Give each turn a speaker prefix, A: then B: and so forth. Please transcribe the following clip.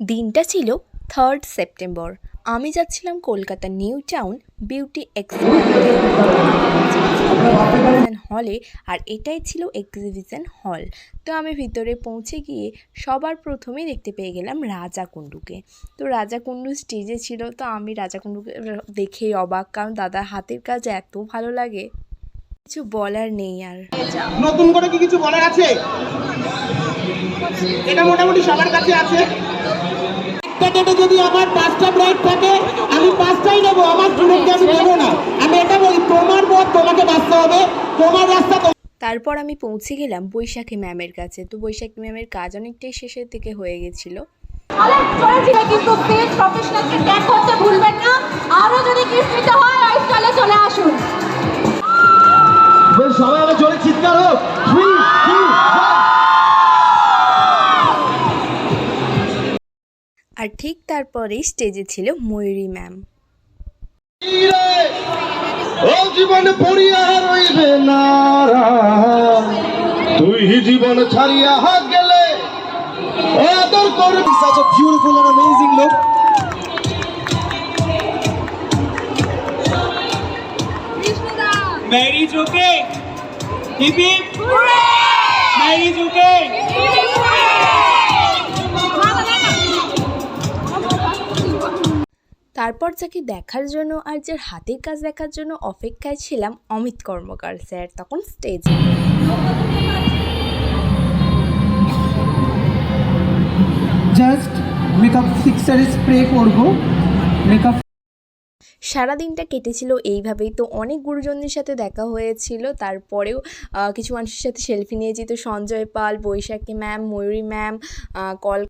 A: দিনটা ছিল 3rd September. আমি যাচ্ছিলাম Kolkata new town beauty exhibition হলে, আর এটাই ছিল এক্সিবিশন হল। তো আমি ভিতরে পৌঁছে গিয়ে সবার প্রথমেই দেখতে পেয়ে গেলাম রাজা কুণ্ডুকে। তো রাজা কুণ্ডু স্টেজে ছিল, তো আমি রাজা কুণ্ডুকে দেখেই অবাক, কারণ দাদার হাতের কাজ এত ভালো লাগে, কিছু বলার নেই। আর
B: নতুন করে কি কিছু বলার আছে? এটা মোটামুটি সবার কাছে আছে। প্যাকেটে যদি আমার 5টা ব্রাইট থাকে, আমি 5টাই নেব, আমার স্টুডেন্টকে আমি নেব না। আমি এটা বলি, তোমার পথ তোমাকে বাঁচতে হবে, তোমার রাস্তা।
A: তারপর আমি পৌঁছে গেলাম বৈশাখী ম্যামের কাছে। তো বৈশাখী ম্যামের কাজ অনেকটাই শেষের দিকে হয়ে গেছিল।
C: কিন্তু স্টেজ প্রফেশনালকে ট্যাগ করতে ভুলবেন না। আরো যদি কিস নিতে হয় আইস্টলে চলে আসুন।
B: সবাই আবার জোরে চিৎকার হোক।
A: আর ঠিক তারপরেই স্টেজে ছিল ময়ূরী ম্যাম।
B: ও জীবন পড়িয়া রইবে না, তুই জীবন ছাড়িয়া গেলে আদর করবি। Such a beautiful and amazing look.
D: Mary Joke, hip hip, Mary Joke.
A: তারপর যাকে দেখার জন্য আর যার হাতের কাজ দেখার জন্য অপেক্ষায় ছিলাম, অমিত কর্মকার স্যার তখন স্টেজে।
E: জাস্ট মেকআপ ফিক্সার স্প্রে করব। মেকআপ
A: সারাদিনটা কেটেছিল এইভাবেই। তো অনেক গুরুজনদের সাথে দেখা হয়েছিল, তারপরেও কিছু মানুষের সাথে সেলফি নিয়েছি। তো সঞ্জয় পাল, বৈশাখী ম্যাম, ময়ূরী ম্যাম,